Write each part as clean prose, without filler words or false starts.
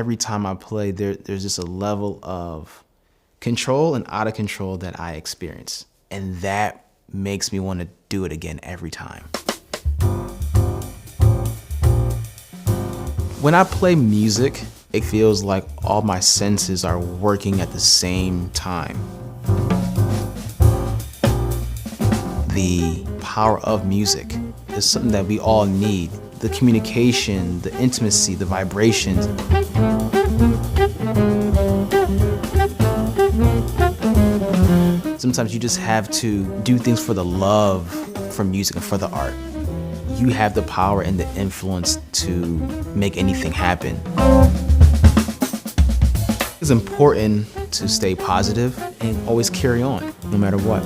every time I play, there's just a level of control and out of control that I experience. And that makes me want to do it again every time. When I play music, it feels like all my senses are working at the same time. The power of music is something that we all need. The communication, the intimacy, the vibrations. Sometimes you just have to do things for the love for music and for the art. You have the power and the influence to make anything happen. It's important to stay positive and always carry on, no matter what.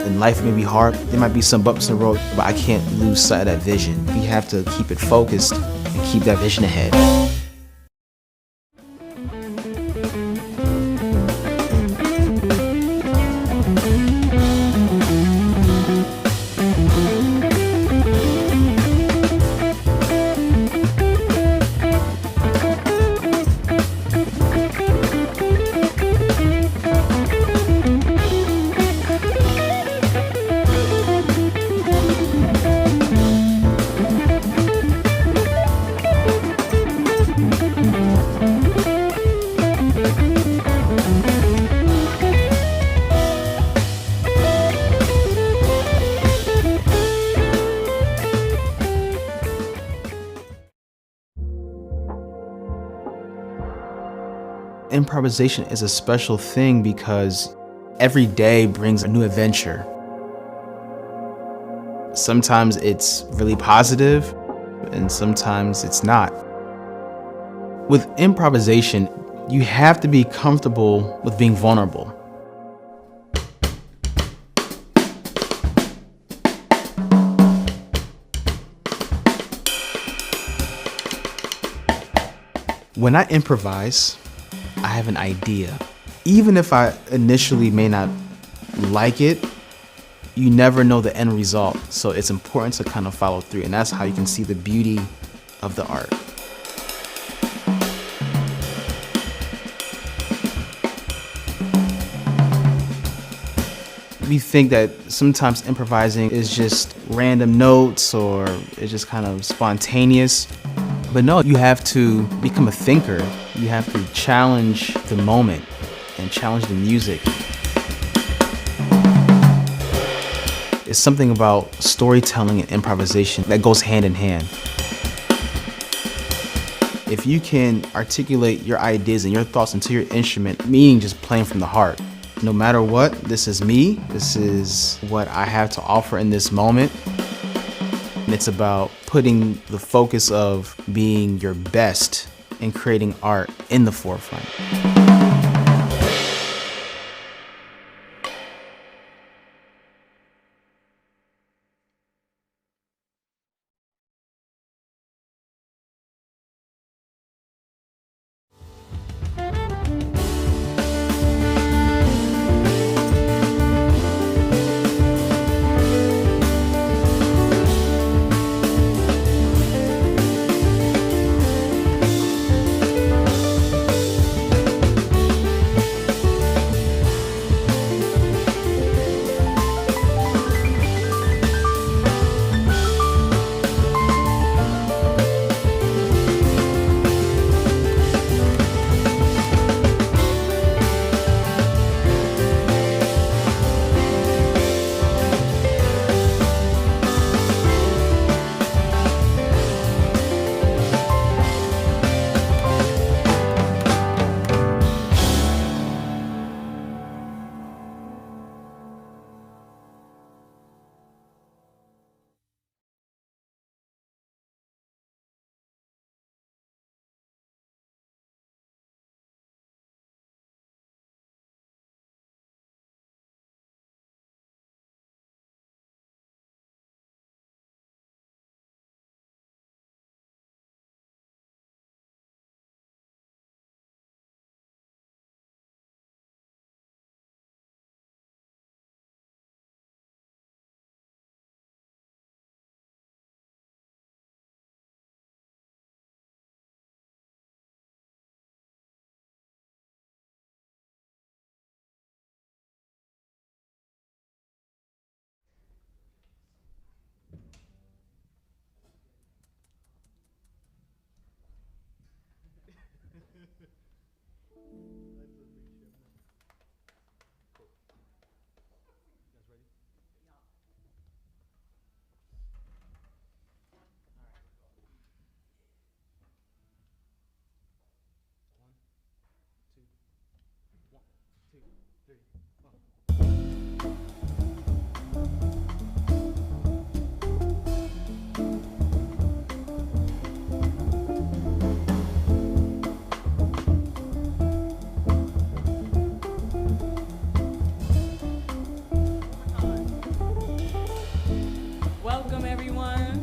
And life may be hard, there might be some bumps in the road, but I can't lose sight of that vision. We have to keep it focused and keep that vision ahead. Improvisation is a special thing because every day brings a new adventure. Sometimes it's really positive and sometimes it's not. With improvisation, you have to be comfortable with being vulnerable. When I improvise, I have an idea. Even if I initially may not like it, you never know the end result. So it's important to kind of follow through, and that's how you can see the beauty of the art. We think that sometimes improvising is just random notes or it's just kind of spontaneous. But no, you have to become a thinker. You have to challenge the moment and challenge the music. It's something about storytelling and improvisation that goes hand in hand. If you can articulate your ideas and your thoughts into your instrument, meaning just playing from the heart, no matter what, this is me, this is what I have to offer in this moment. And it's about putting the focus of being your best and creating art in the forefront. Welcome everyone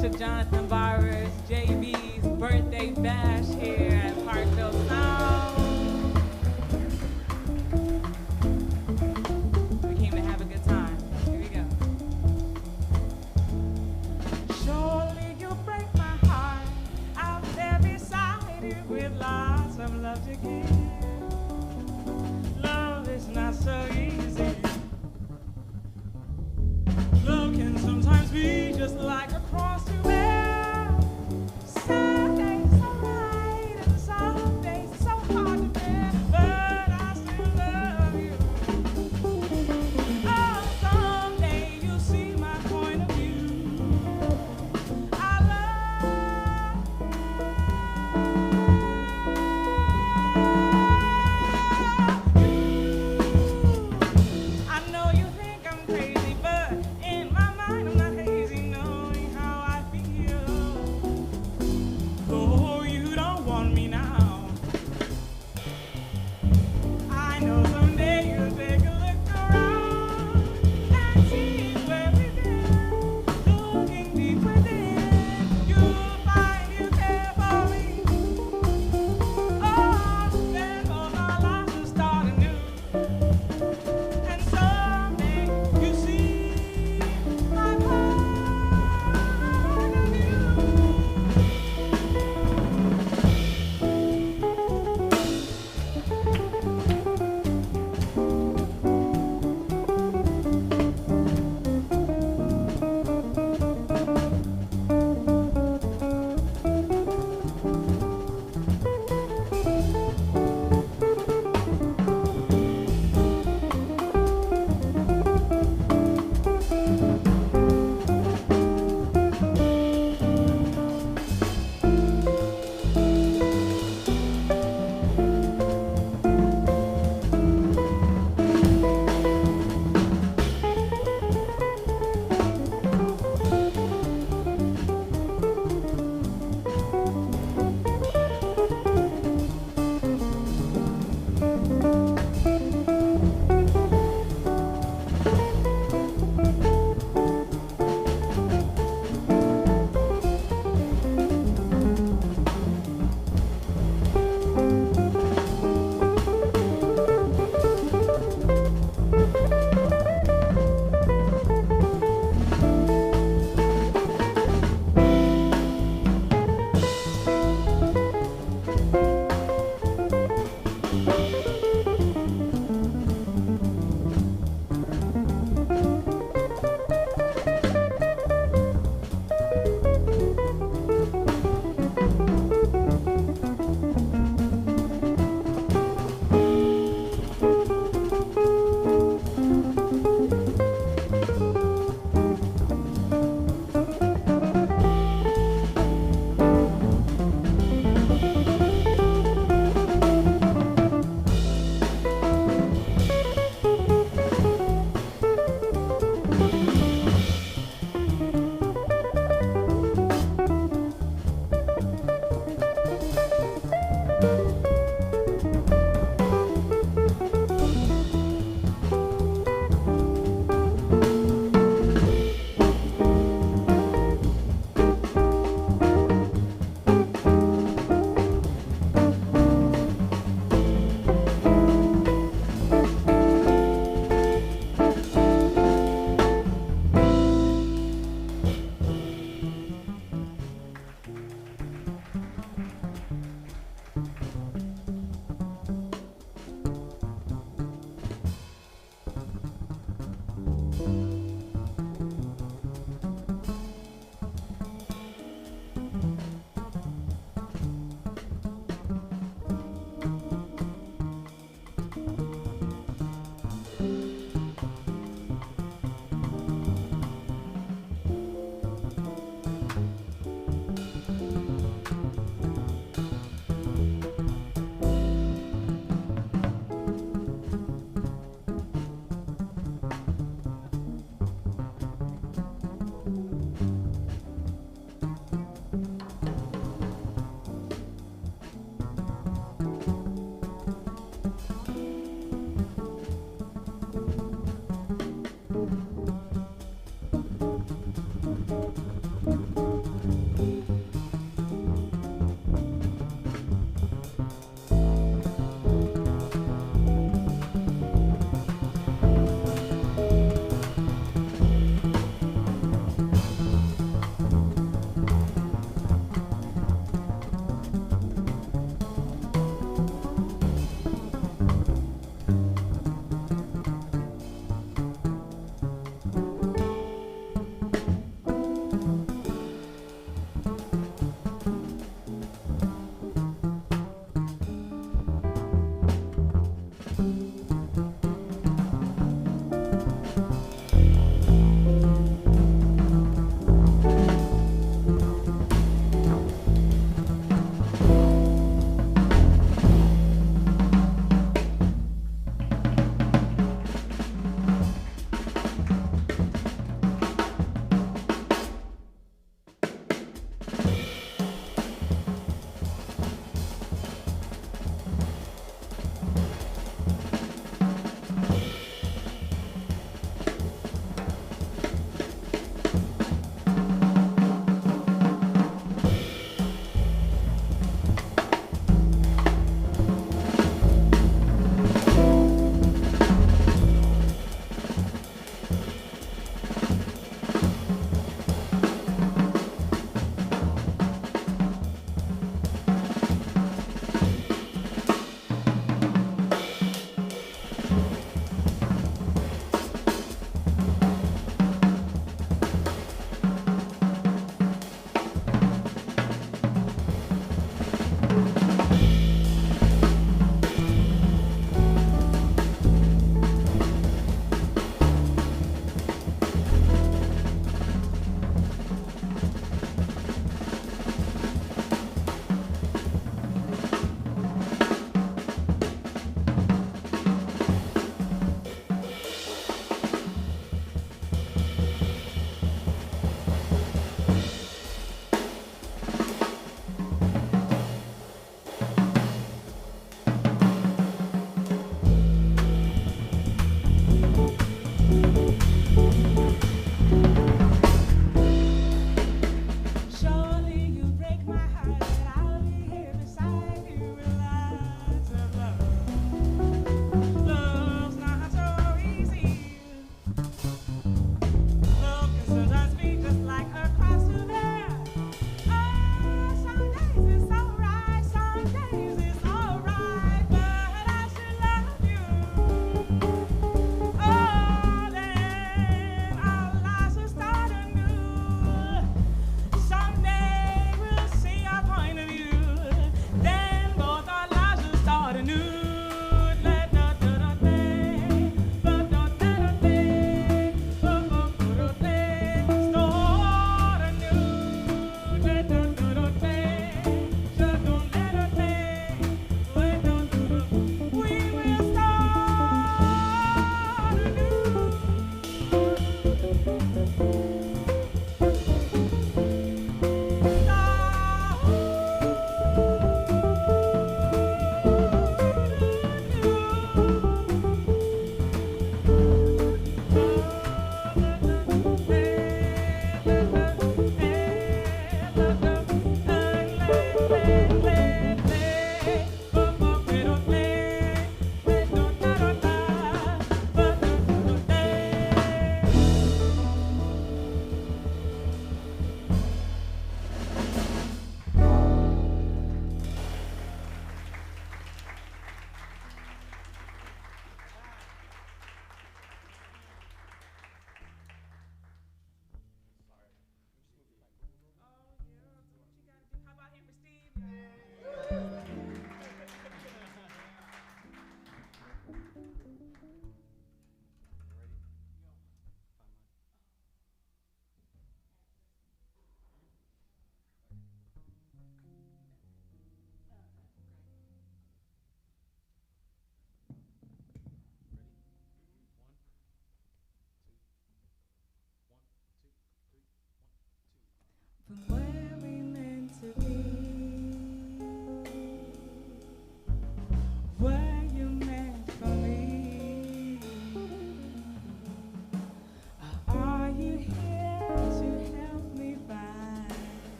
to Jonathan Barber's JB's birthday bash here at Parkville Sound. We came to have a good time. Here we go. Surely you'll break my heart out there beside you with lots of love to give. Love is not so easy. Love can sometimes be just like a cross to bear. Some days are right,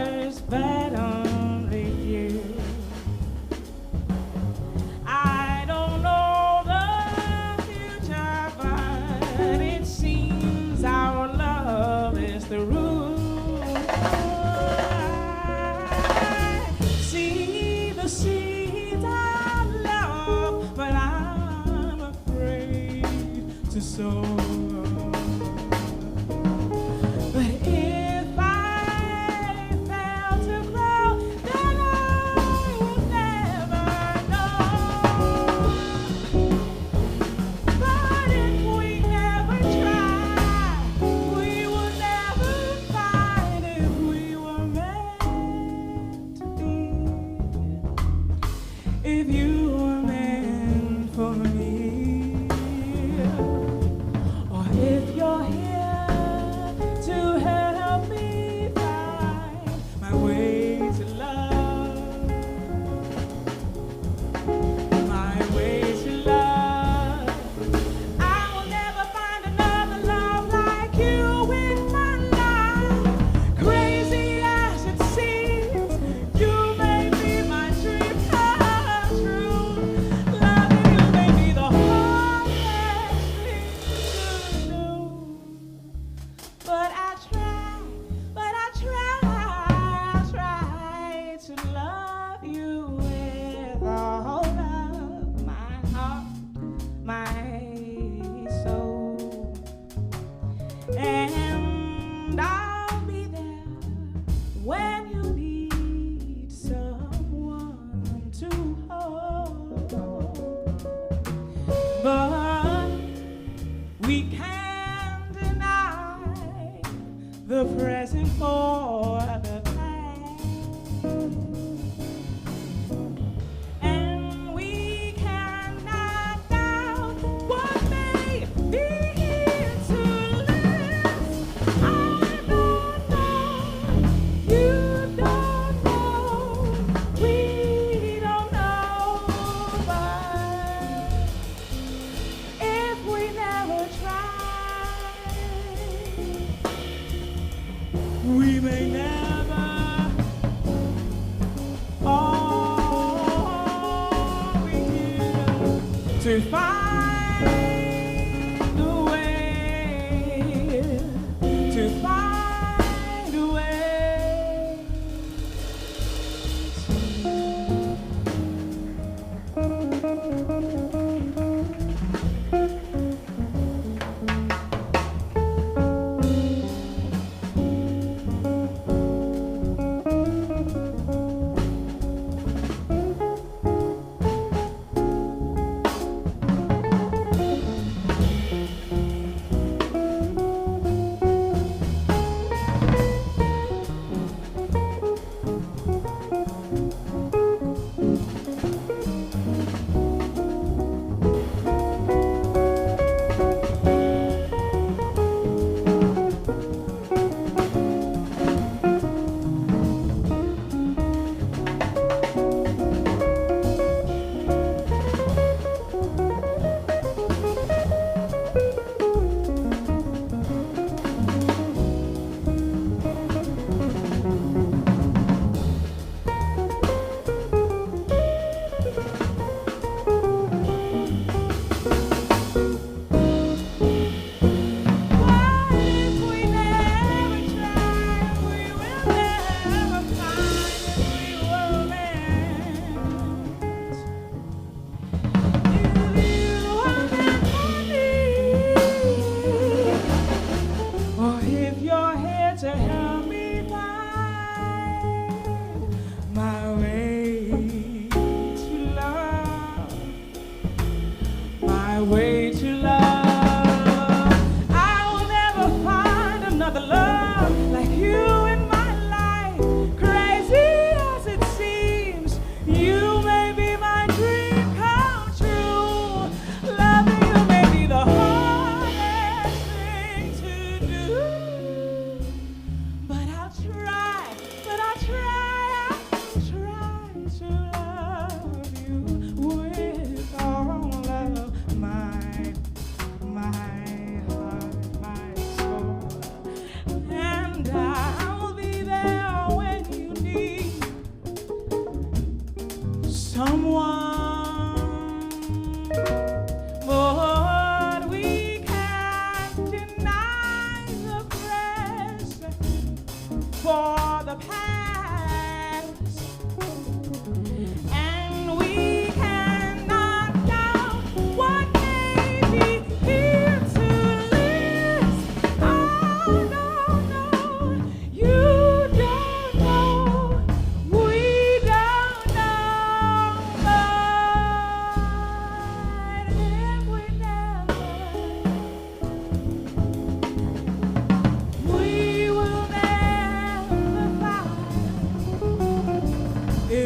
others, but only you. I don't know the future, but it seems our love is the rule. I see the seeds of love, but I'm afraid to sow. But if I fail to grow, then I will never know. But if we never try, we will never find if we were meant to be. If you were meant for me, or if you're here to help me find my way to love, my way to love. I will never find another love like you in my life. Crazy as it seems, you made me my dream come true. Loving you may be the hardest thing to do. But I try to love you with all of my heart, my soul. And I'll be there when you need someone to hold. But we can't deny the present for the past, and we cannot doubt what may be here to last. I don't know, you don't know, we don't know, but if we never try, we may never all be here to find a way, to find a way to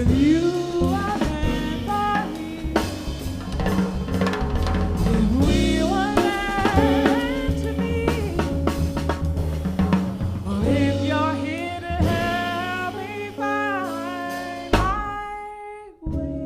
If you are meant for me, if we were meant to be, or if you're here to help me find my way,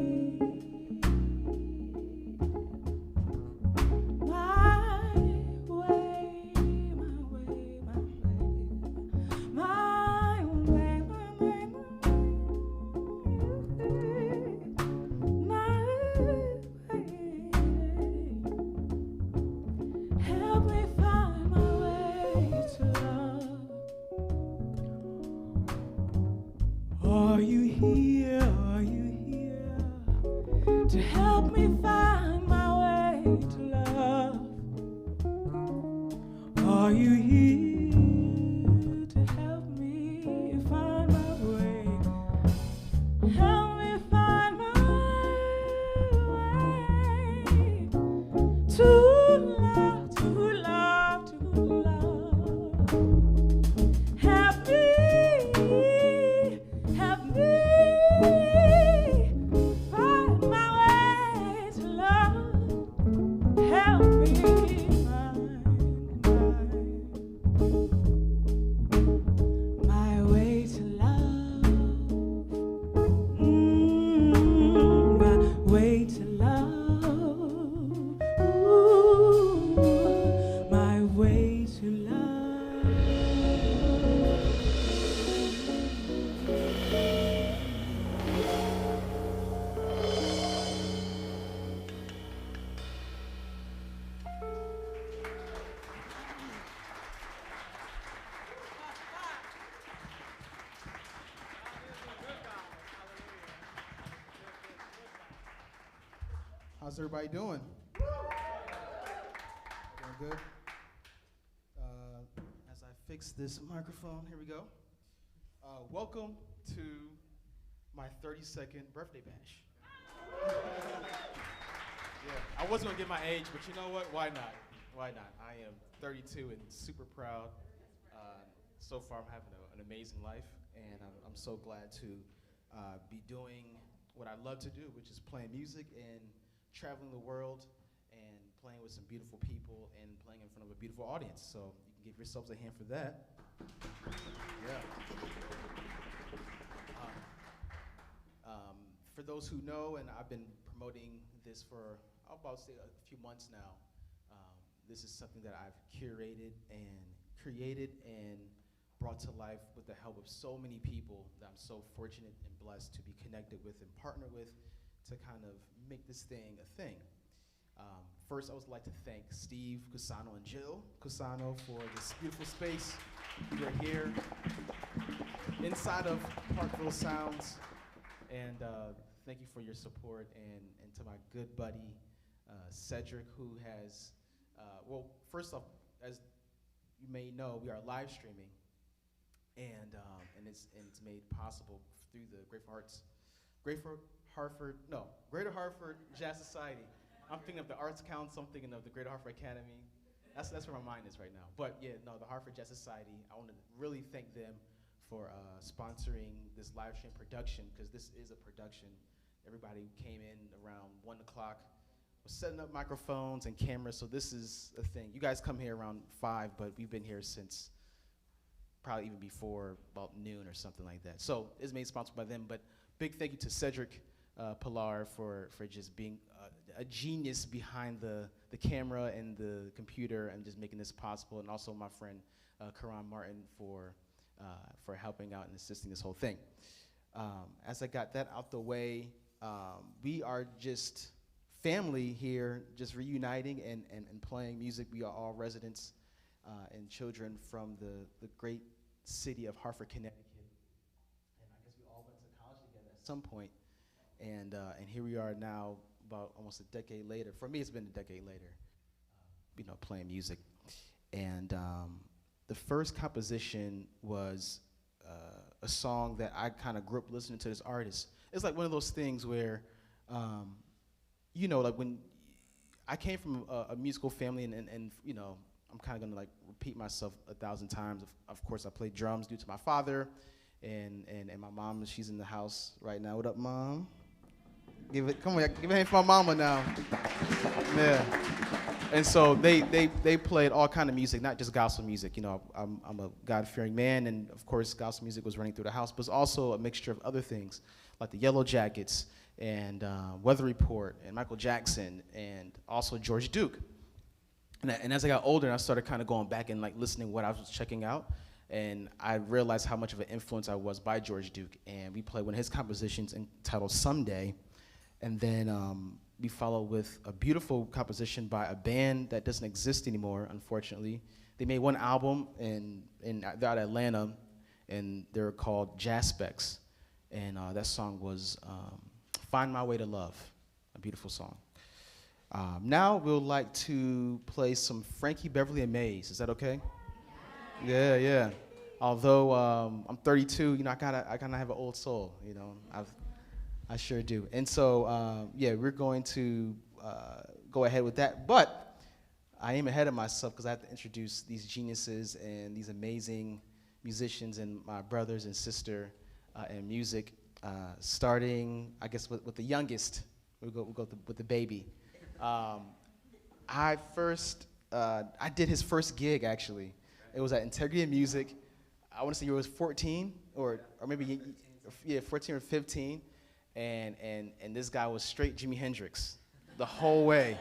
help me find my way to love. Are you here? Are you here to help me find my way to love? Are you here to help me find my way? Help me find my way to love, to love, to love. Help me find my way to love. Help me find my way to love. My way to love. Ooh, my way to love. How's everybody doing? Doing good? As I fix this microphone, here we go. Welcome to my 32nd birthday bash. Yeah, I wasn't gonna get my age, but you know what? Why not? Why not? I am 32 and super proud. So far, I'm having an amazing life, and I'm so glad to be doing what I love to do, which is playing music and traveling the world and playing with some beautiful people and playing in front of a beautiful audience. So you can give yourselves a hand for that. Yeah. For those who know, and I've been promoting this for about say a few months now, this is something that I've curated and created and brought to life with the help of so many people that I'm so fortunate and blessed to be connected with and partner with to kind of make this thing a thing. First, I would like to thank Steve, Cusano, and Jill Cusano for this beautiful space. We're here inside of Parkville Sounds, and thank you for your support, and to my good buddy, Cedric, who has, well, first off, as you may know, we are live streaming, and it's made possible through the Greater Hartford Jazz Society. I'm thinking of the Arts Council. I'm thinking of the Greater Hartford Academy. That's where my mind is right now. But yeah, no, the Hartford Jazz Society. I want to really thank them for sponsoring this live stream production, because this is a production. Everybody came in around 1 o'clock, was setting up microphones and cameras. So this is a thing. You guys come here around 5, but we've been here since probably even before about noon or something like that. So it's made sponsored by them. But big thank you to Cedric Pilar for just being a genius behind the camera and the computer and just making this possible, and also my friend Karan Martin for helping out and assisting this whole thing. As I got that out the way, we are just family here, just reuniting and playing music. We are all residents and children from the great city of Hartford, Connecticut. And I guess we all went to college together at some point. And here we are now, about almost a decade later. For me, it's been a decade later, playing music. And the first composition was a song that I kind of grew up listening to this artist. It's like one of those things where, like when I came from a musical family, and I'm kind of gonna like repeat myself 1,000 times. Of course, I played drums due to my father, And my mom, she's in the house right now. What up, Mom? Come on, give a hand for my mama now. Yeah. And so they played all kind of music, not just gospel music. You know, I'm a God-fearing man, and of course, gospel music was running through the house, but it's also a mixture of other things, like the Yellow Jackets and Weather Report and Michael Jackson and also George Duke. And as I got older, I started kind of going back and like listening what I was checking out, and I realized how much of an influence I was by George Duke. And we played one of his compositions entitled "Someday," and then we followed with a beautiful composition by a band that doesn't exist anymore, unfortunately. They made one album, and they're out of Atlanta, and they're called Jaspecs, and that song was "Find My Way to Love," a beautiful song. Now we'll like to play some Frankie Beverly and Maze. Is that okay? Yeah. Although I'm 32, you know, I kind of have an old soul. You know, I sure do. And so yeah, we're going to go ahead with that. But I am ahead of myself because I have to introduce these geniuses and these amazing musicians and my brothers and sister in music. Starting, I guess, with the youngest. We'll go with the baby. I did his first gig, actually. It was at Integrity of Music. I want to say he was 14, or maybe, 14 or 15. And this guy was straight Jimi Hendrix the whole way.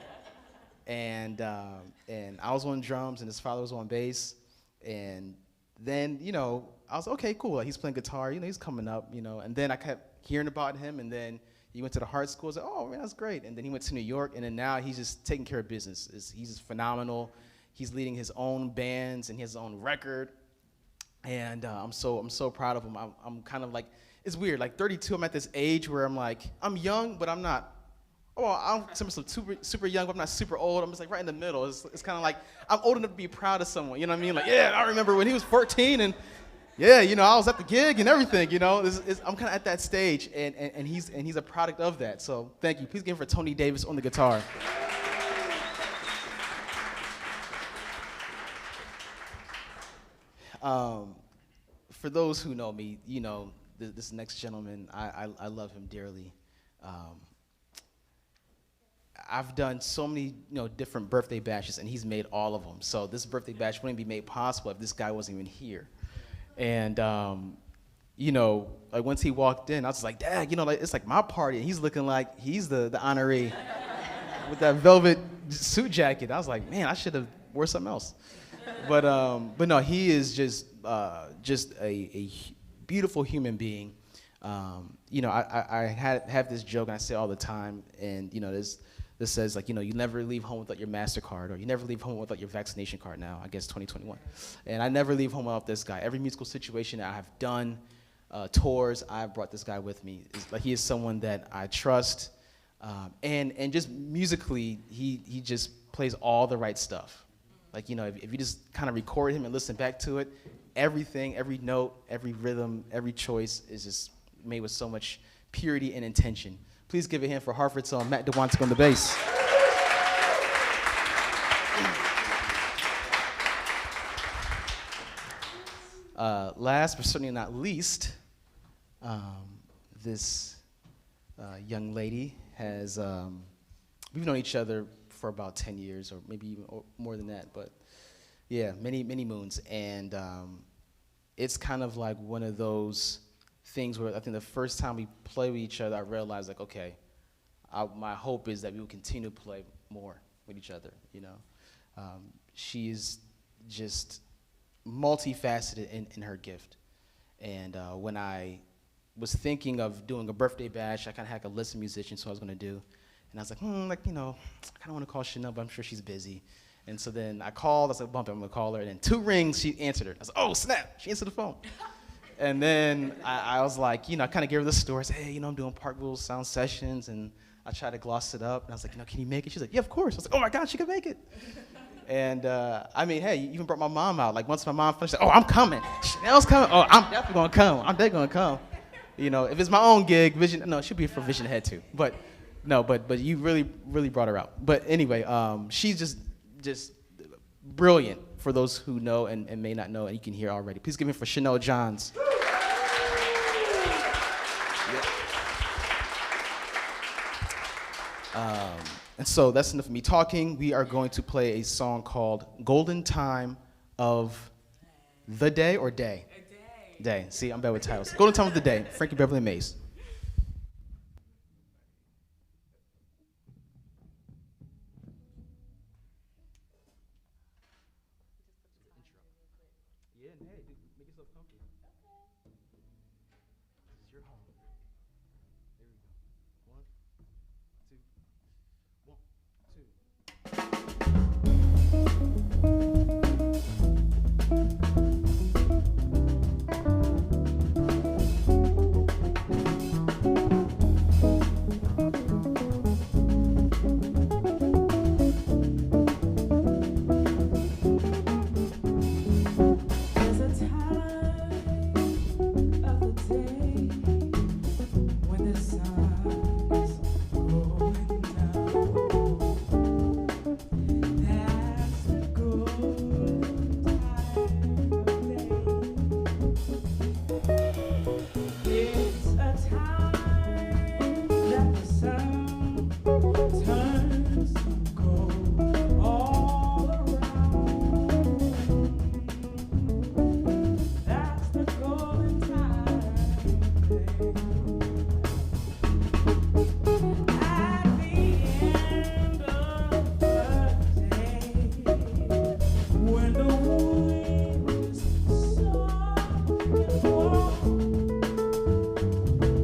And I was on drums, and his father was on bass. And then, you know, I was, okay, cool. Like, he's playing guitar, you know, he's coming up, you know. And then I kept hearing about him, and then he went to the Hart School. I was like, oh, man, that's great. And then he went to New York, and then now he's just taking care of business. He's just phenomenal. He's leading his own bands, and he has his own record. And I'm so proud of him. I'm kind of like, it's weird. Like 32, I'm at this age where I'm like, I'm young, but I'm not. Oh, I'm super young, but I'm not super old. I'm just like right in the middle. It's kind of like I'm old enough to be proud of someone. You know what I mean? Like, yeah, I remember when he was 14, and yeah, you know, I was at the gig and everything. You know, I'm kind of at that stage, and he's a product of that. So thank you. Please give it for Tony Davis on the guitar. For those who know me, you know, this next gentleman, I love him dearly. I've done so many, you know, different birthday bashes, and he's made all of them. So this birthday bash wouldn't be made possible if this guy wasn't even here. And you know, like once he walked in, I was like, Dad, you know, like it's like my party, and he's looking like he's the honoree with that velvet suit jacket. I was like, man, I should have wore something else. But no, he is just a beautiful human being. You know, I have this joke, and I say it all the time, and you know, this says, like, you know, you never leave home without your MasterCard, or you never leave home without your vaccination card now, I guess 2021. And I never leave home without this guy. Every musical situation that I have done, tours, I've brought this guy with me. Like, he is someone that I trust, and just musically, he just plays all the right stuff. Like, you know, if you just kind of record him and listen back to it, everything, every note, every rhythm, every choice is just made with so much purity and intention. Please give a hand for Hartford's own Matt Dwonszyk on the bass. Last but certainly not least, this young lady has, we've known each other for about 10 years, or maybe even more than that, but yeah, many moons. And it's kind of like one of those things where I think the first time we play with each other, I realized, like, okay, my hope is that we will continue to play more with each other, you know. She is just multifaceted in her gift. And when I was thinking of doing a birthday bash, I kind of had a list of musicians who I was going to do. And I was like, like, you know, I kind of want to call Shenel, but I'm sure she's busy. And so then I called. I was like, bump it, I'm going to call her. And then 2 rings, she answered it. I was like, oh, snap. She answered the phone. And then I was like, you know, I kind of gave her the story. I said, hey, you know, I'm doing Parkville sound sessions. And I tried to gloss it up. And I was like, you know, can you make it? She's like, yeah, of course. I was like, oh, my God, she can make it. And, I mean, hey, you even brought my mom out. Like, once my mom finished, oh, I'm coming. Shenel's coming. Oh, I'm definitely going to come. I'm definitely going to come. You know, if it's my own gig, it should be for Vision Ahead, too. But you really brought her out. But anyway, she's just brilliant for those who know and may not know, and you can hear already. Please give it for Shenel Johns. And so that's enough of me talking. We are going to play a song called Golden Time of the Day or Day? Day. See, I'm bad with titles. Golden Time of the Day, Frankie Beverly Mays. Yeah, and hey, dude, make yourself comfy. This is your home. There we go. One, two, one, two. There's a time of the day when the sun is going down. That's the golden time of day. It's a time that the sun turns to gold all around. That's the golden time of day. At the end of the day, when the wind is soft and warm,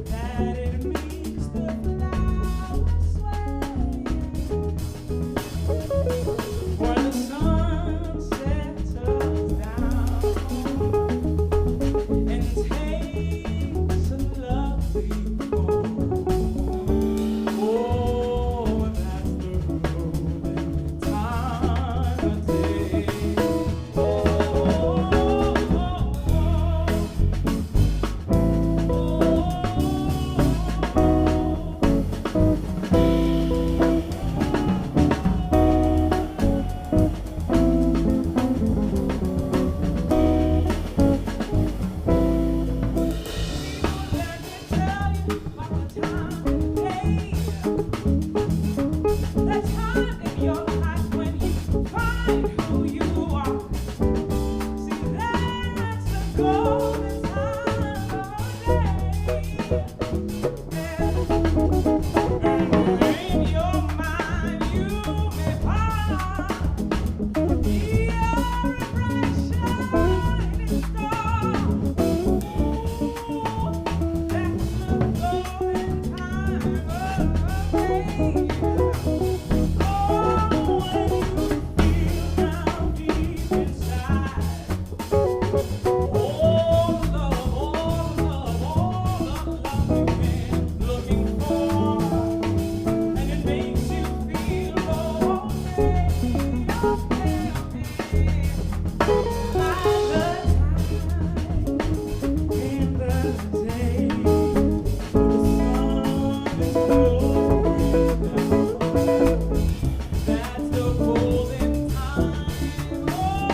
that it makes the flowers sway. When the sun settles down and takes a lovely form. Oh, that's the golden time of day. Let me tell you about the time of day. The time in your life when you find who you are. See, that's the golden time of day. In your mind, you may find you're a bright shining star. That's the golden time of day. Oh, when you feel down deep inside, oh love, oh love, oh love you've been looking for, and it makes you feel okay, okay, okay. By the time in the day, when the sun is going down, that's the golden time. Oh,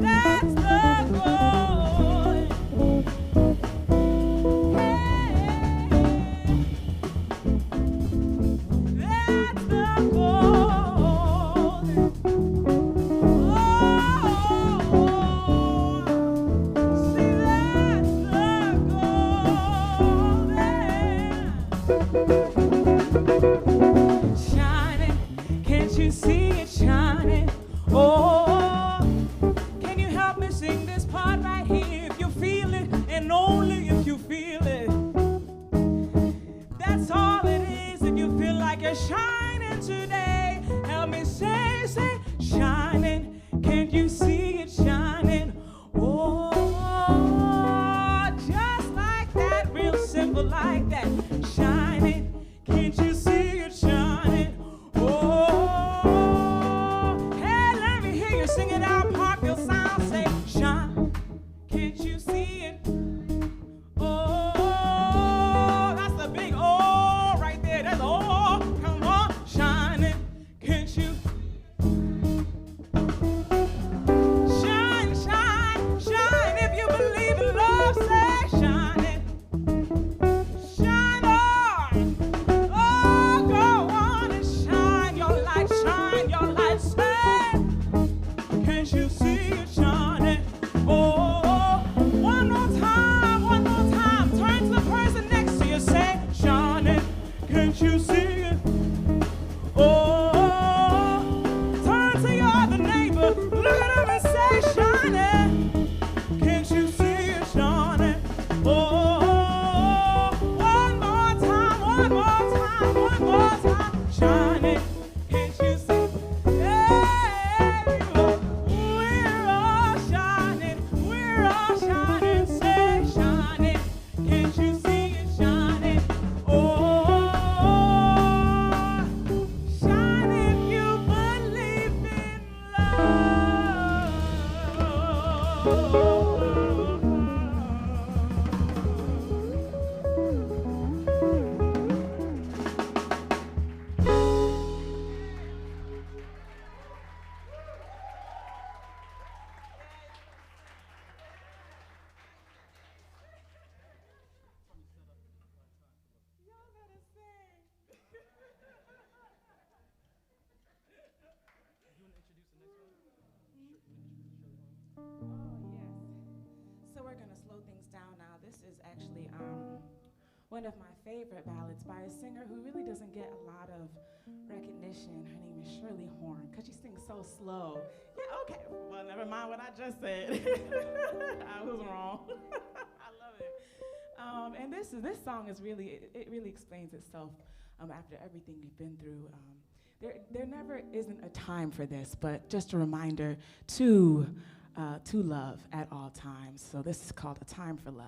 that's the golden. That's the golden. Oh, see, that's the golden. Shining, can't you see it shining? Oh, can you help me sing this part right here if you feel it, and only if you feel it? That's all it is. If you feel like you're shining today, help me say, shining. Can't you see it shining? Oh, just like that, real simple like that. Shining. Can't you see it shining? Oh, hey, let me hear you sing it out. Parkville sound, say, shine. Can't you see it? Oh, that's the big oh right there. Oh, yes. So we're going to slow things down now. This is actually one of my favorite ballads by a singer who really doesn't get a lot of recognition. Her name is Shirley Horn, because she sings so slow. Yeah, okay. Well, never mind what I just said. I was wrong. I love it. And this song is really, it really explains itself after everything we've been through. There never isn't a time for this, but just a reminder to love at all times. So this is called A Time for Love.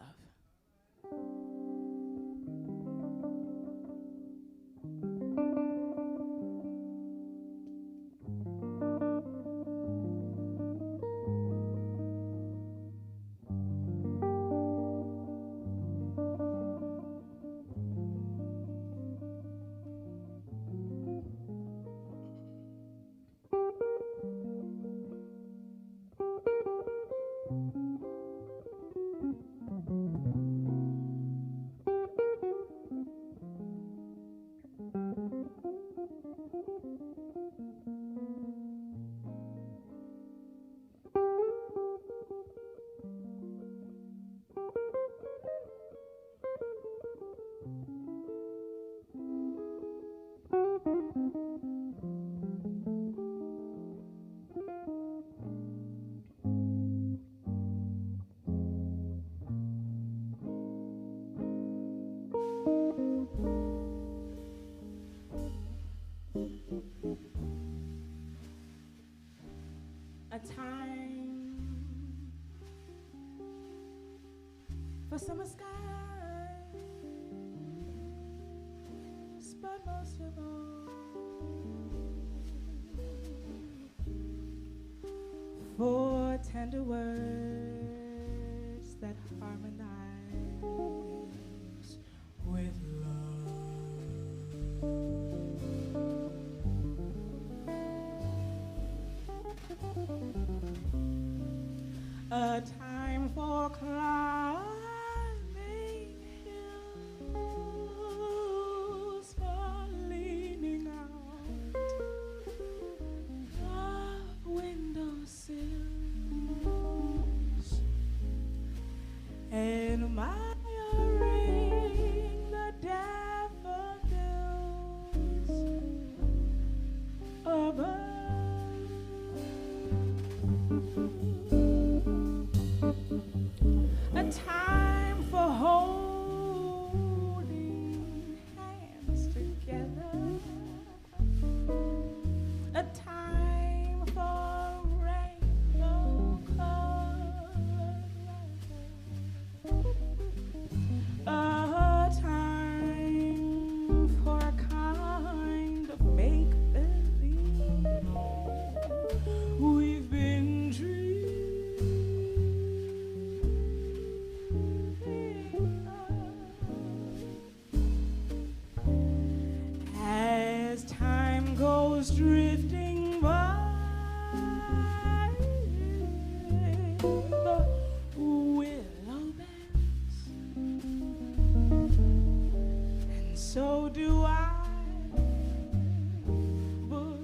A time for summer skies, but most of all for tender words that harmonize with a time for climbing hills, for leaning out of windowsills and admiring the daffodils above. A time for holding hands together. A time for rainbow colored weather. A time for a kind of make-believe. We've been dreaming as time goes drifting by. The willow bends, and so do I. But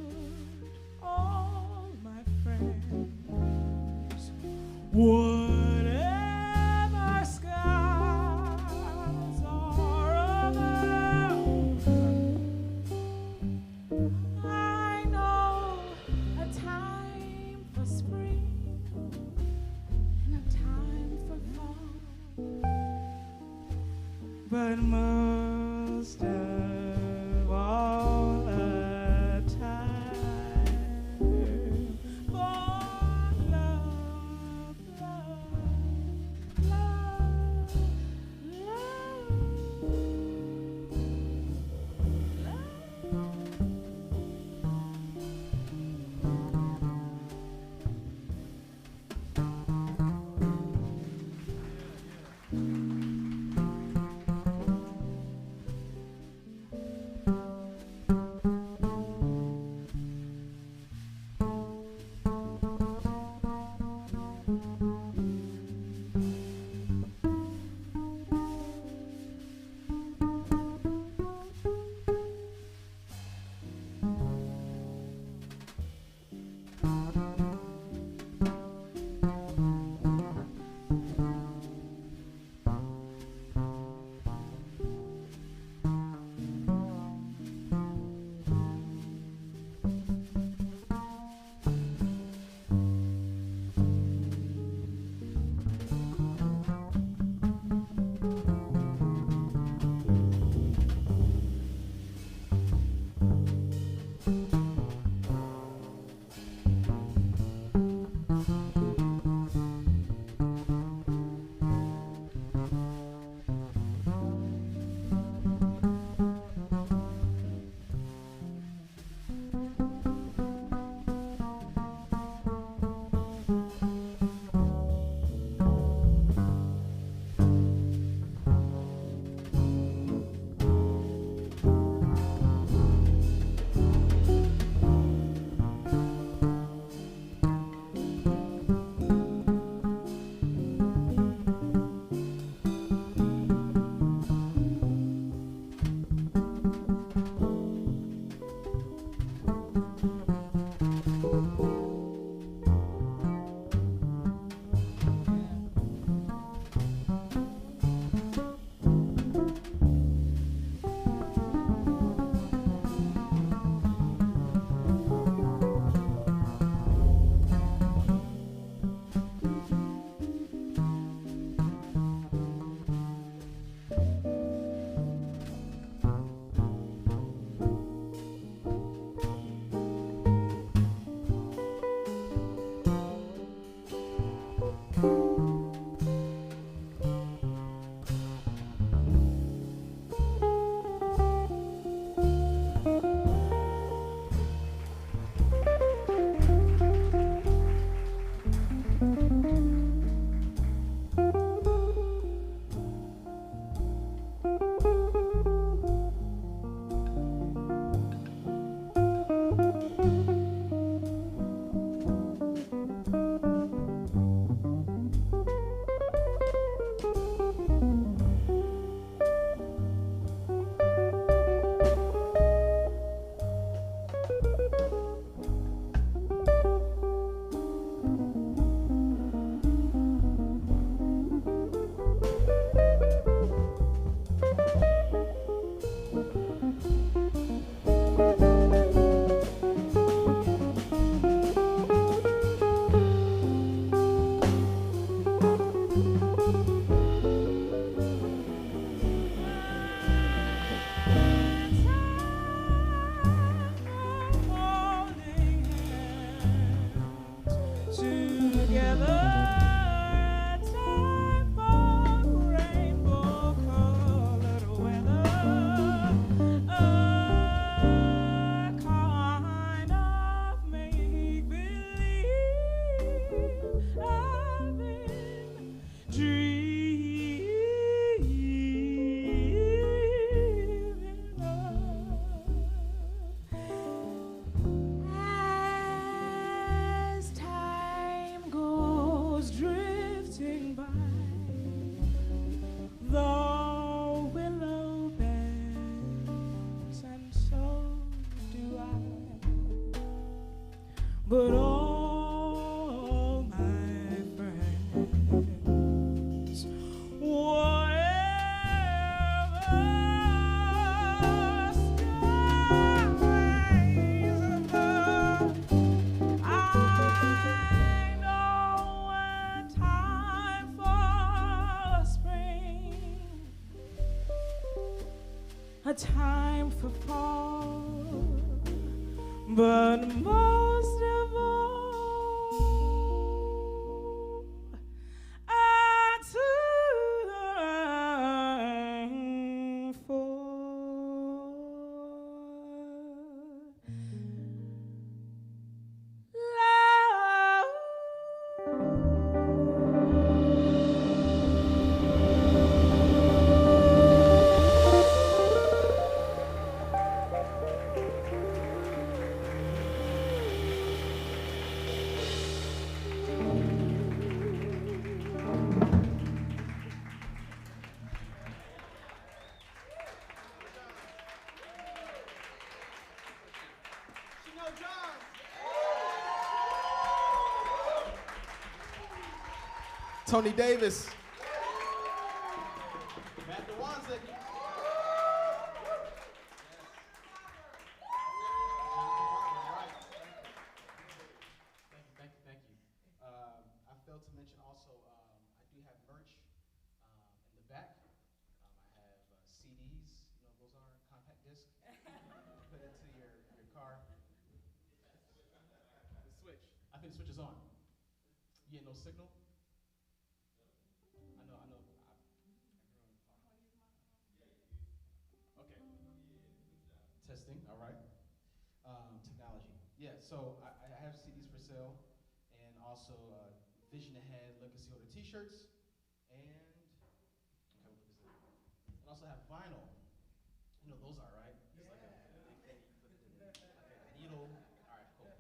all my friends, whatever skies are above, I know a time for spring and a time for fall, but most of all a time for love, love, love, love. But all my friends, whatever skies above, I know when time for spring, a time for fall, but most of all, a time for Tony Davis. Matt Dwonszyk. Thank you. I failed to mention also, I do have merch in the back. I have CDs, you know what those are, compact disc. Put into your car. The switch. I think the switch is on. You get no signal? I know. Okay. Testing, all right. Technology. Yeah, so I have CDs for sale, and also Vision Ahead Legacy Holder T-shirts, and okay, we'll put this in. And also have vinyl. You know those are, right? It's like a big thing you put it in, like a needle. All right, cool.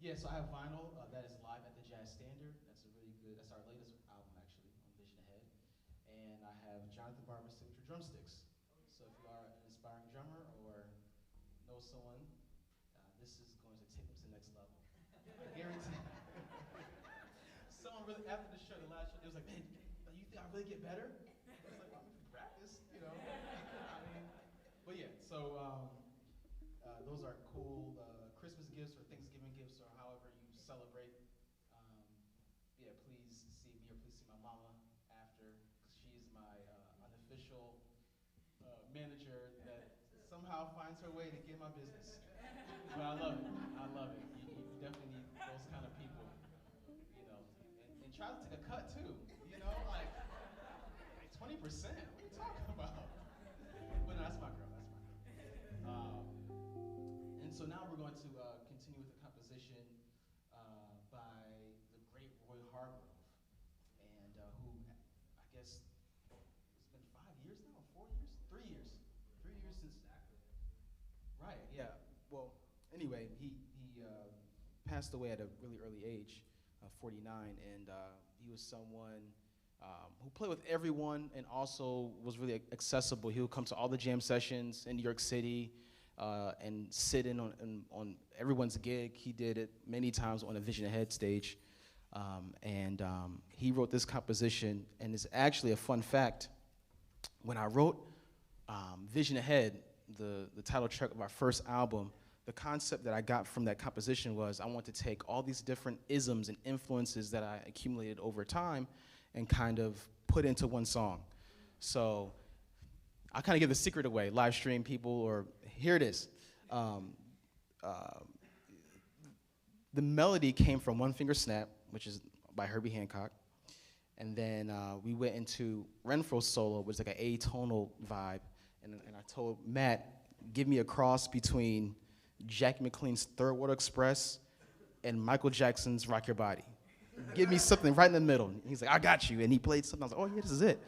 Yeah, so I have vinyl that is live at the Jazz Standard. That's a really good. That's our latest album actually on Vision Ahead, and I have Jonathan Barber's signature drumsticks. So if you are an aspiring drummer or know someone, this is going to take them to the next level. I guarantee. Someone really after the show, the last show, they was like, "Man, you think I really get better?" I was like, "Well, if you practice, you know." I mean, but yeah. So those are cool Christmas gifts or Thanksgiving gifts or however you celebrate. Yeah, please see me or please see my mama after, because she's my unofficial manager that somehow finds her way to get my business. But I love it. I love it. You definitely need those kind of people, you know. And try to take a cut too, you know, like 20%. What are you talking about? But no, that's my girl. That's my girl. And so now we're going to continue with the composition by the great Roy Hargrove, and who I guess it's been 5 years now, 4 years, 3 years, 3 years since. Right. Yeah. Well, anyway, he passed away at a really early age, 49, and he was someone who played with everyone and also was really accessible. He would come to all the jam sessions in New York City and sit in on everyone's gig. He did it many times on a Vision Ahead stage, and he wrote this composition. And it's actually a fun fact. When I wrote Vision Ahead, the title track of our first album, the concept that I got from that composition was I want to take all these different isms and influences that I accumulated over time and kind of put into one song. So I'll kind of give the secret away, live stream people, or here it is. The melody came from One Finger Snap, which is by Herbie Hancock. And then we went into Renfro's solo, which is like an atonal vibe. And I told Matt, give me a cross between Jackie McLean's Third World Express and Michael Jackson's Rock Your Body. Give me something right in the middle. And he's like, I got you. And he played something. I was like, oh yeah, this is it.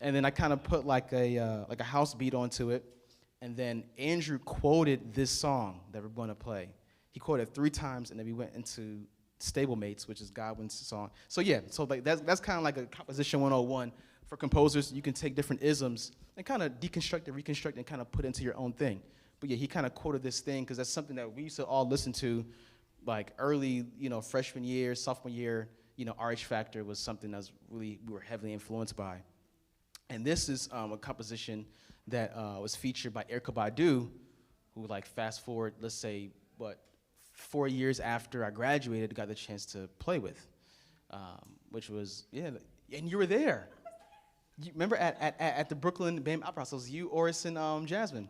And then I kind of put like a house beat onto it. And then Andrew quoted this song that we're going to play. He quoted it 3 times, and then we went into Stablemates, which is Godwin's song. So yeah, so like that's kind of like a composition 101 for composers. You can take different isms and kind of deconstruct and reconstruct and kind of put into your own thing. But yeah, he kind of quoted this thing because that's something that we used to all listen to like early, freshman year, sophomore year, RH Factor was something that we were heavily influenced by. And this is a composition that was featured by Erykah Badu, who, like, fast forward, let's say, 4 years after I graduated, got the chance to play with, which was, and you were there. You remember at the Brooklyn Band Opera House, it was you, Oris, and Jasmine.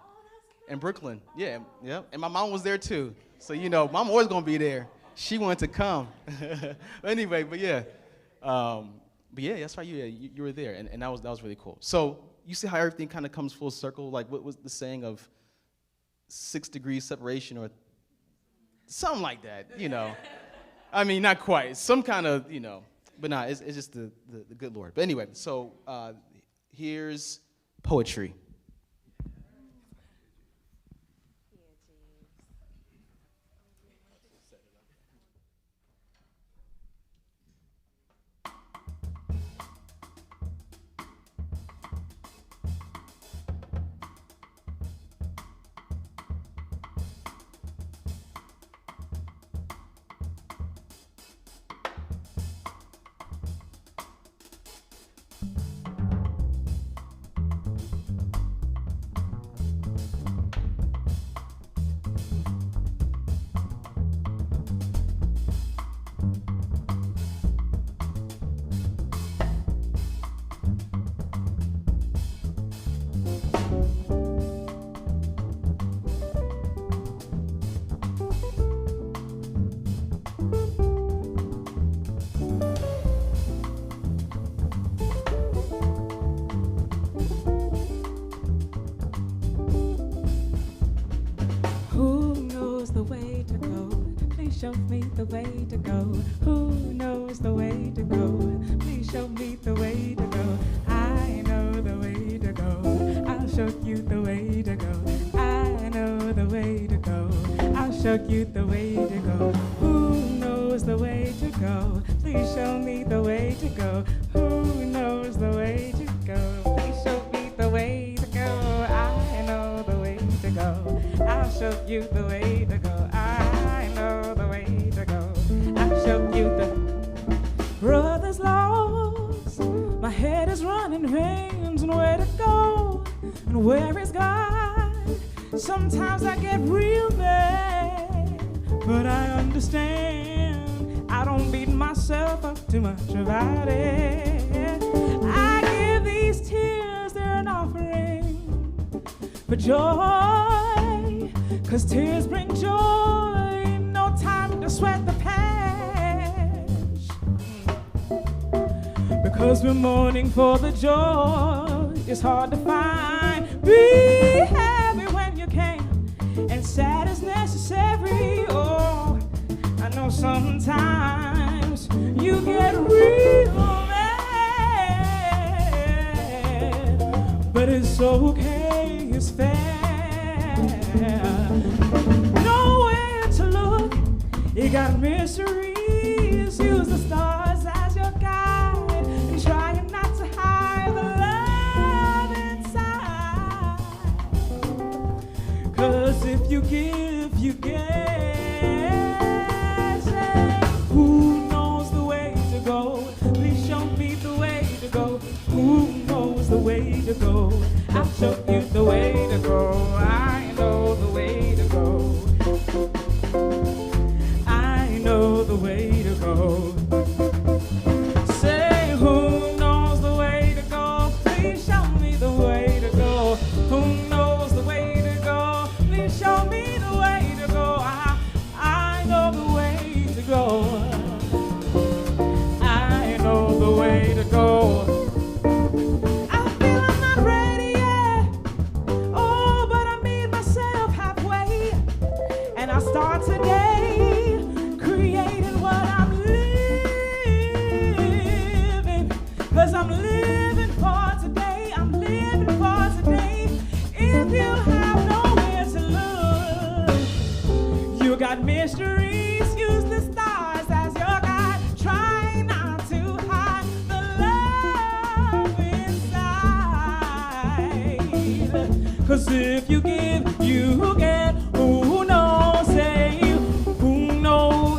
In Brooklyn, yeah. And my mom was there too. So, mom always gonna be there. She wanted to come. Anyway, but yeah, that's right, you were there, and that was really cool. So you see how everything kind of comes full circle? Like, what was the saying of 6 degrees separation or something like that, I mean, not quite, some kind of, but nah, it's just the good Lord. But anyway, so here's poetry. Show me the way to go. Who knows the way to go? Please show me the way to go. I know the way to go. I'll show you the way to go. I know the way to go. I'll show you the way to go. Who knows the way to go? Please show me the way to go. Who knows the way to go? Please show me the way to go. I know the way to go. I'll show you the way to go. I know the way to go. I'll show you the brother's lost. My head is running veins, and where to go? And where is God? Sometimes I get real mad, but I understand. I don't beat myself up too much about it. I give these tears, they're an offering for joy, 'cause tears bring joy. No time to sweat the patch, because we're mourning for the joy. It's hard to find. Be happy when you can, and sad is necessary. Oh, I know sometimes you get real mad, but it's okay, it's fair. Nowhere to look, you got mysteries. Use the stars as your guide, and trying not to hide the love inside. 'Cause if you give, you get. Say, who knows the way to go? Please show me the way to go. Who knows the way to go? I'll show you the way to go. I know the way to go. I know the way to go. Say, who knows the way to go? Please show me the way to go. Who knows the way to go? Please show me the way to go. I know the way to go. I know the way to go. I feel I'm not ready yet. Oh, but I meet myself halfway, and I start today, creating what I'm living. 'Cause I'm living for today. I'm living for today. If you have nowhere to look, you got mysteries. Use the stars as your guide. Try not to hide the love inside. 'Cause if you give, you get. Who knows? Say, who knows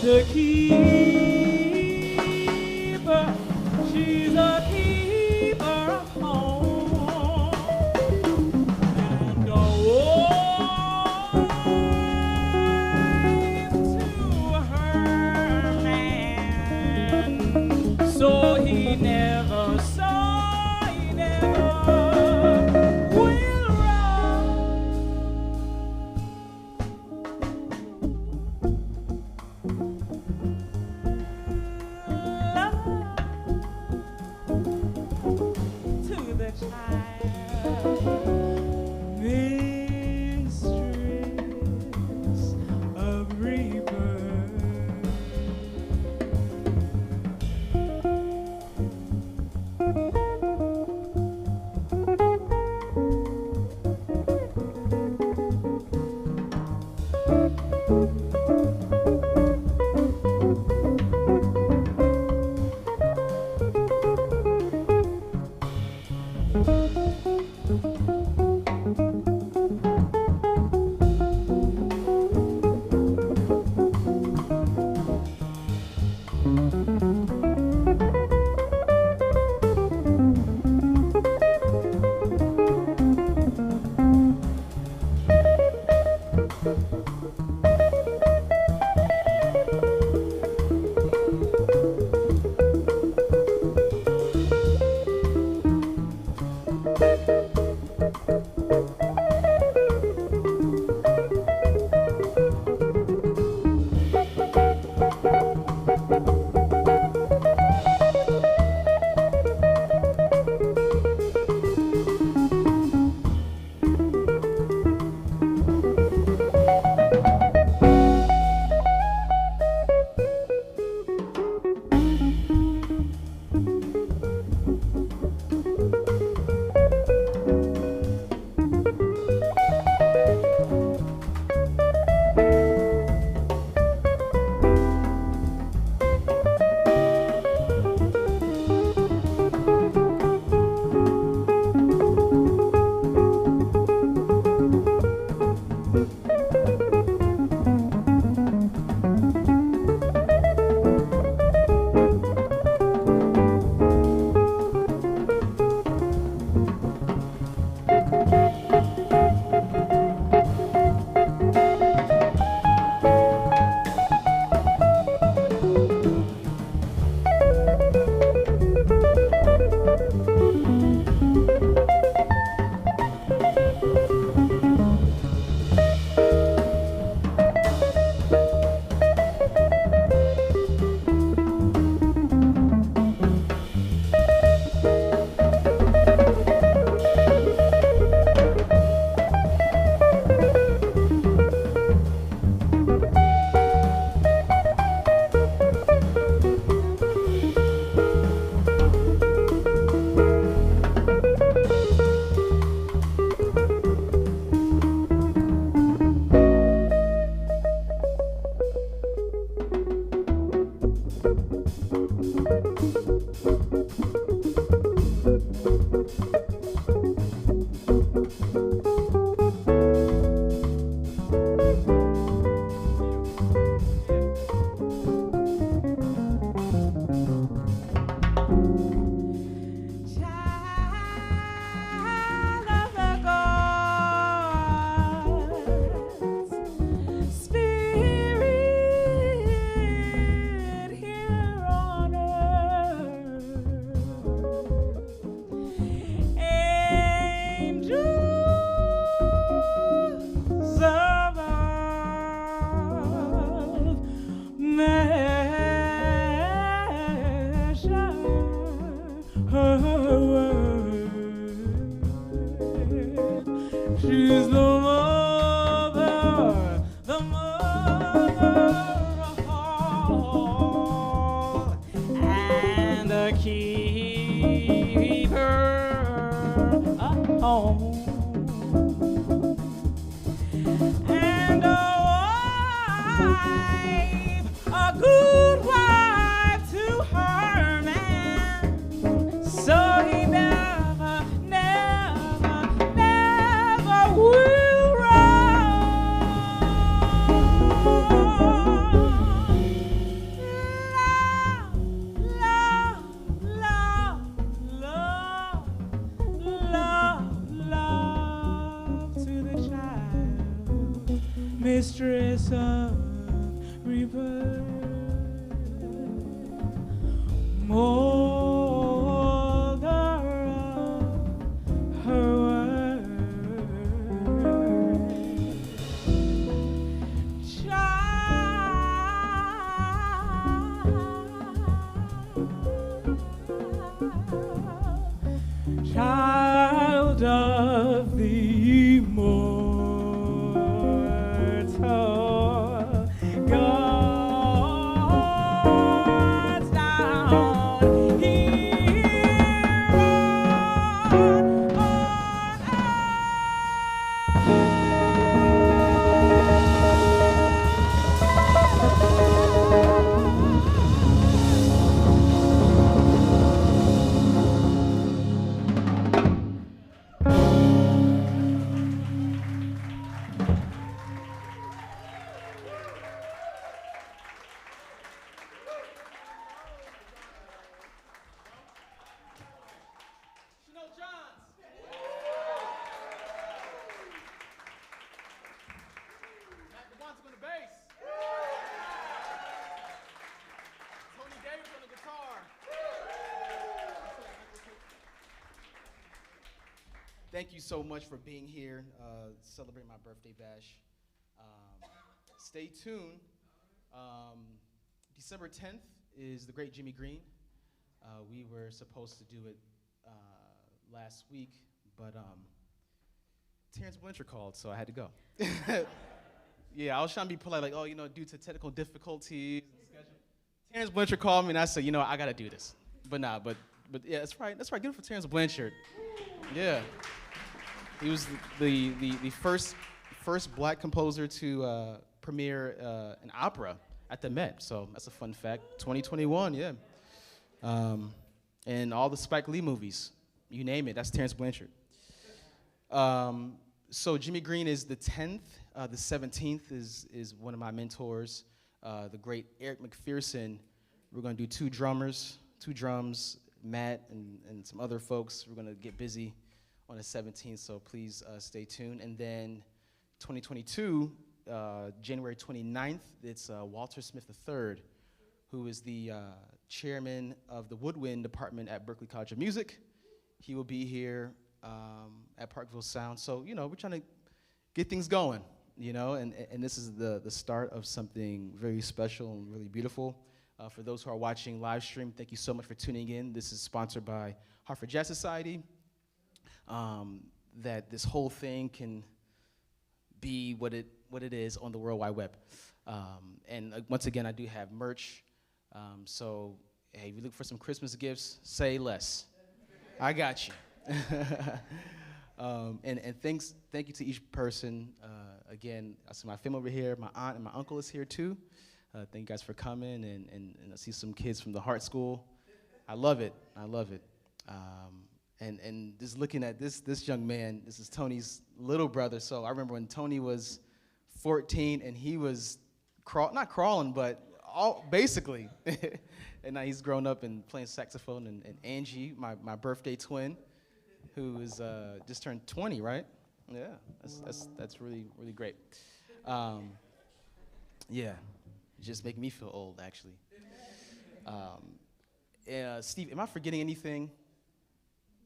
The keeper Child of the gods, spirit here on earth, angels above, measure her word. She's the mother of all, and the keeper of home, and a good wife to her man, so he never, never, never will wrong. Love, love, love, love to the child, mistress of rebirth, molder of her word. Child of the immortal God's down here on Dwonszyk on the bass. Tony Davis on the guitar. Thank you so much for being here, celebrating my birthday bash. Stay tuned. December 10th is the great Jimmy Green. We were supposed to do it last week, but Terrence Blanchard called, so I had to go. Yeah, I was trying to be polite, like, oh, due to technical difficulties and schedule. Terrence Blanchard called me, and I said, I gotta do this. But yeah, that's right. That's right. Good for Terrence Blanchard. Yeah, he was the first black composer to premiere an opera at the Met. So that's a fun fact. 2021, yeah. And all the Spike Lee movies, you name it, that's Terrence Blanchard. So Jimmy Green is the 10th. The 17th is one of my mentors, the great Eric McPherson. We're going to do two drums, Matt and some other folks. We're going to get busy on the 17th, so please stay tuned. And then 2022, January 29th, it's Walter Smith III, who is the chairman of the woodwind department at Berklee College of Music. He will be here at Parkville Sound. So, we're trying to get things going, and this is the start of something very special and really beautiful. For those who are watching live stream, thank you so much for tuning in. This is sponsored by Hartford Jazz Society. That this whole thing can be what it is on the World Wide Web. And once again, I do have merch. So, hey, if you look for some Christmas gifts, say less. I got you. And thank you to each person. Again, I see my family over here. My aunt and my uncle is here too. Thank you guys for coming, and I see some kids from the Hart School. I love it. I love it. And just looking at this young man, this is Tony's little brother. So I remember when Tony was 14 and he was not crawling, but basically. And now he's grown up and playing saxophone. And Angie, my birthday twin, who is just turned 20, right? Yeah, that's really, really great. Yeah, just making me feel old, actually. Steve, am I forgetting anything?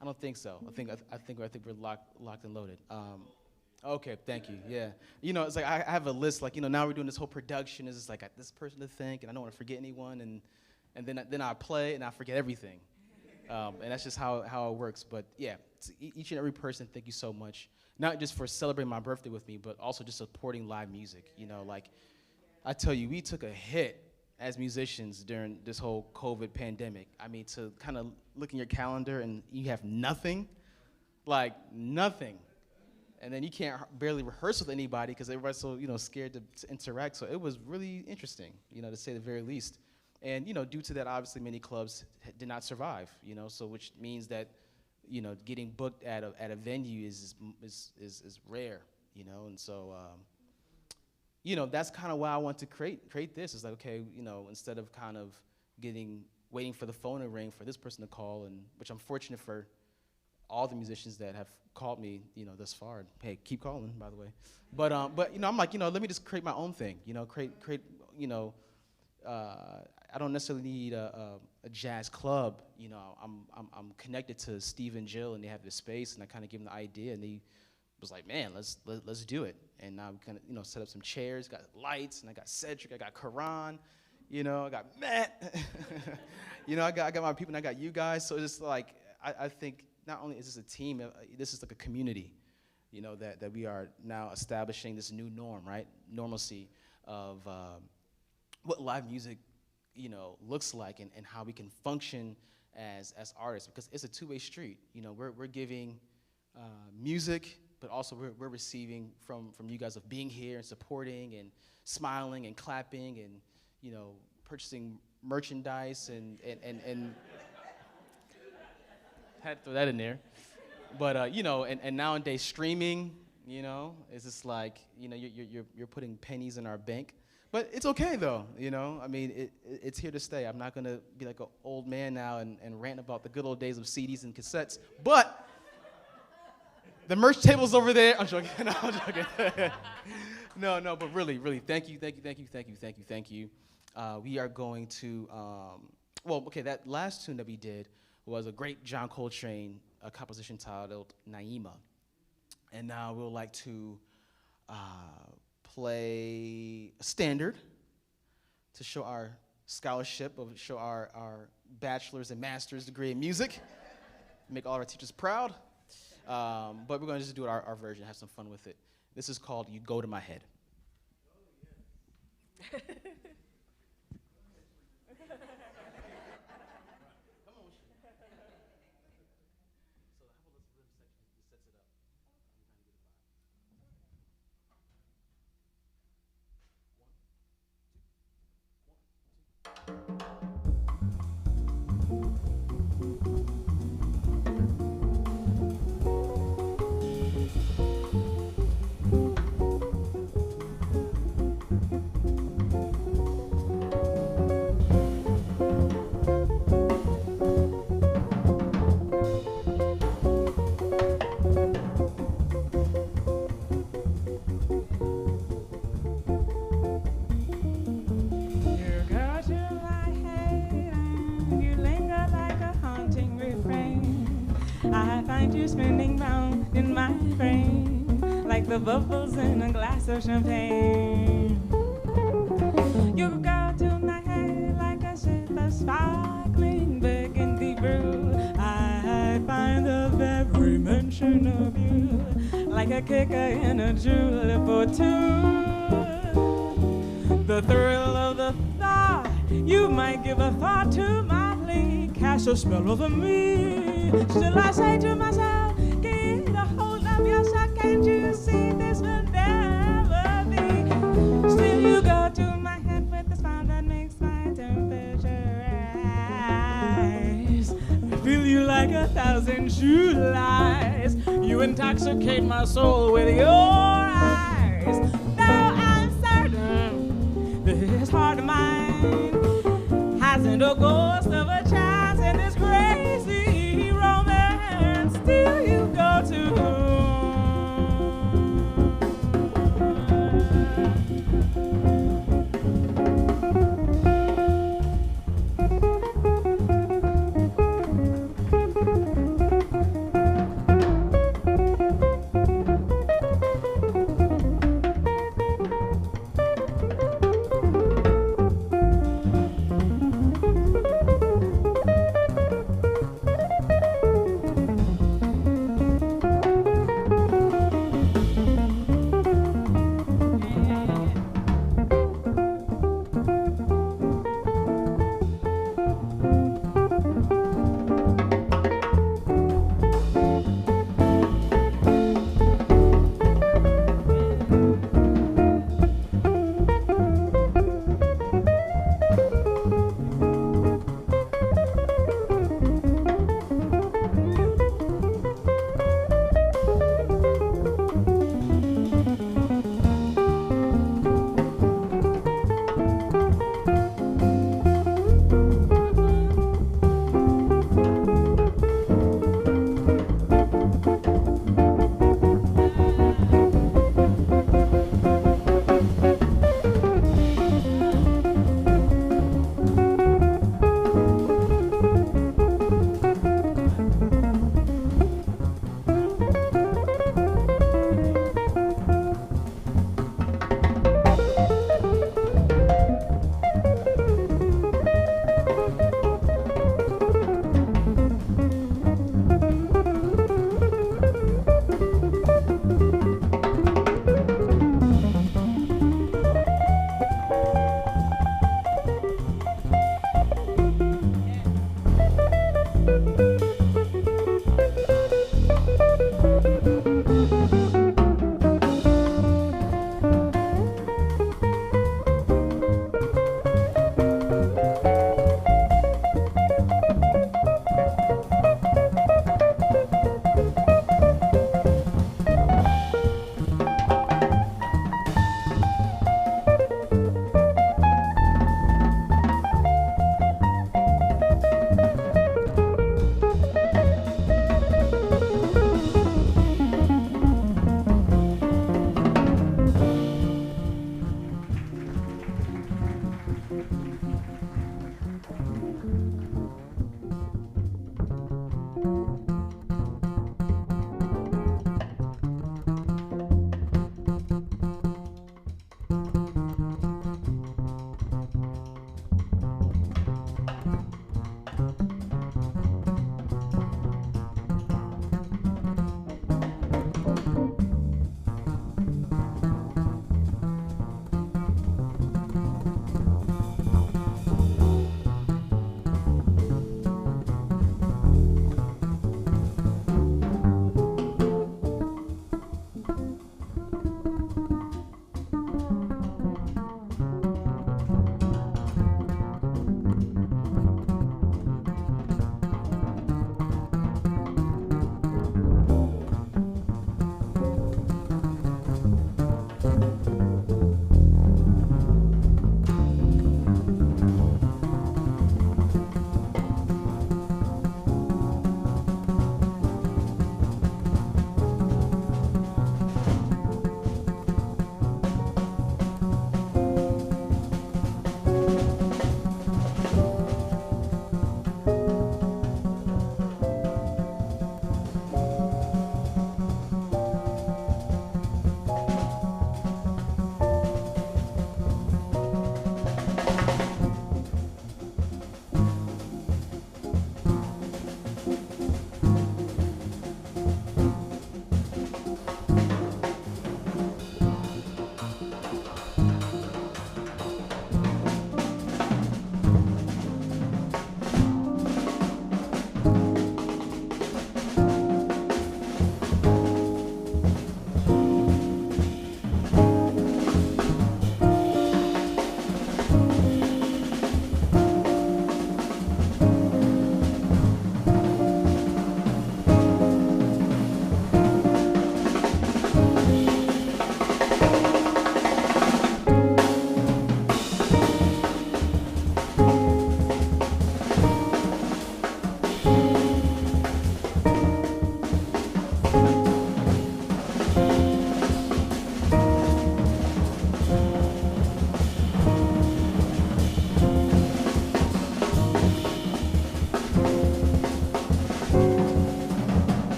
I don't think so. I think we're locked and loaded. Okay, thank you. Yeah, it's like I have a list. Like now we're doing this whole production. It's just like I got this person to thank, and I don't want to forget anyone. And then I play and I forget everything. And that's just how it works. But yeah, each and every person, thank you so much. Not just for celebrating my birthday with me, but also just supporting live music. Like I tell you, we took a hit as musicians during this whole COVID pandemic. I mean, to kind of look in your calendar and you have nothing, like nothing. And then you can't barely rehearse with anybody because everybody's so, scared to interact. So it was really interesting, to say the very least. And, due to that, obviously many clubs did not survive, so which means that, getting booked at a venue is rare, and so, that's kind of why I want to create this. It's like, okay, instead of kind of waiting for the phone to ring for this person to call, and which I'm fortunate for all the musicians that have called me, thus far. And, hey, keep calling, by the way. But I'm like, let me just create my own thing. Create. I don't necessarily need a jazz club. I'm connected to Steve and Jill, and they have this space, and I kind of give them the idea, and they was like, man, let's do it. And now we kind of set up some chairs, got lights, and I got Cedric, I got Karan, I got Matt, I got my people, and I got you guys. So it's like I think not only is this a team, this is like a community, that we are now establishing this new norm, right? Normalcy of what live music, looks like and how we can function as artists, because it's a two-way street. We're giving music, but also we're receiving from you guys of being here and supporting and smiling and clapping and purchasing merchandise and had to throw that in there. But and nowadays streaming, it's just like you're putting pennies in our bank. But it's okay though, I mean, it's here to stay. I'm not gonna be like an old man now and rant about the good old days of CDs and cassettes. But the merch table's over there. I'm joking. No, I'm joking. No, but really, thank you. We are going to, that last tune that we did was a great John Coltrane composition titled Naima. And now we'll like to play a standard to show our scholarship, show our bachelor's and master's degree in music, make all our teachers proud. But we're going to just do our version, have some fun with it. This is called You Go to My Head. Spinning round in my brain like the bubbles in a glass of champagne. You go to my head like a sip of sparkling burgundy brew. I find the very mention of you like a kicker in a julep or two. The thrill of the thought you might give a thought to my plea, cast a spell over me. Still I say to myself, get a hold of yourself, can't you see this will never be? Still you go to my head with the smile that makes my temperature rise. fill you like 1,000 Julys. You intoxicate my soul with your eyes. Now I'm certain this heart of mine hasn't a ghost of a chance in this crazy romance. Still you go to.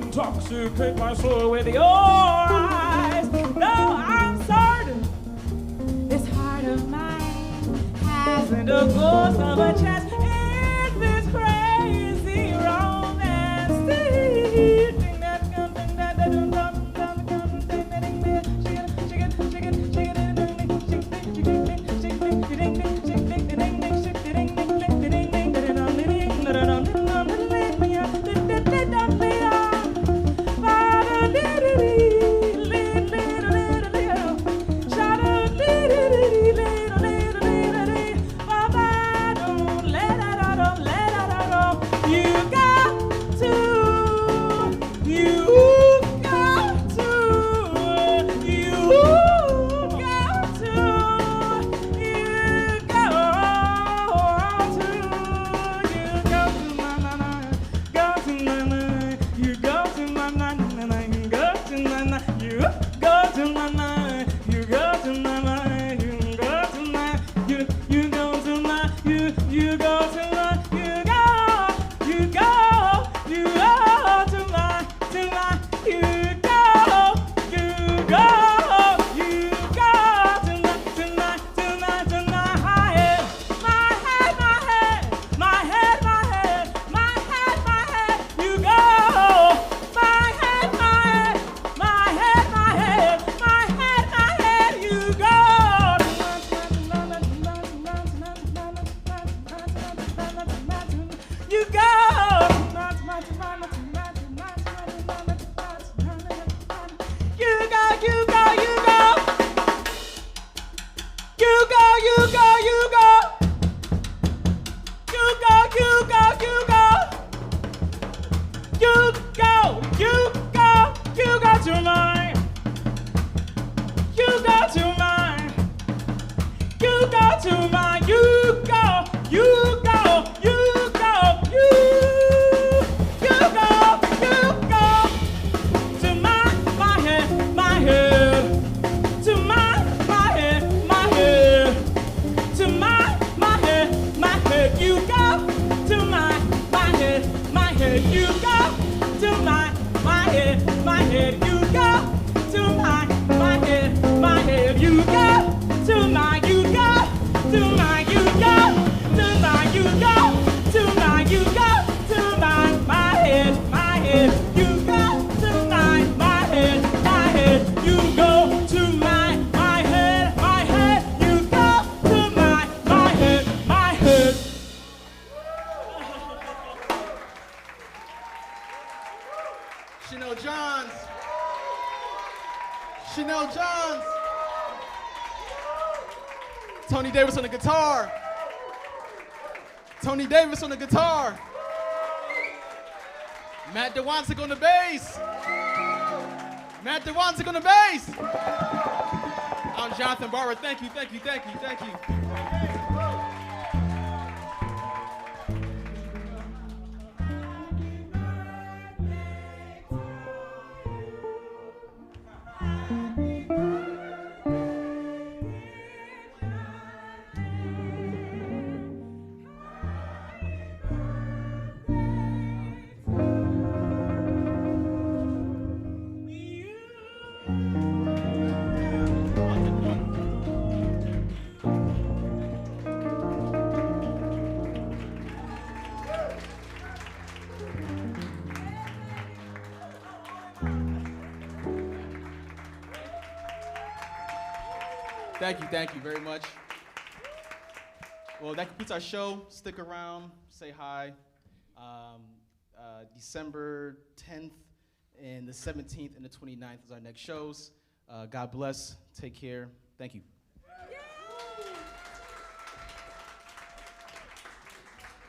intoxicate my soul with your eyes. No, I'm certain this heart of mine hasn't a ghost of a chance in this crazy romance. Shenel Johns. Tony Davis on the guitar. Tony Davis on the guitar. Matt Dwonszyk on the bass. Matt Dwonszyk on the bass. I'm Jonathan Barber. Thank you, thank you, thank you, thank you. Thank you very much. Well, that completes our show. Stick around, say hi. December 10th and the 17th and the 29th is our next shows. God bless. Take care. Thank you.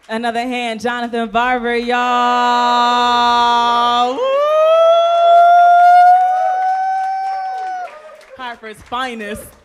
Another hand, Jonathan Barber, y'all. Woo! Hartford's finest.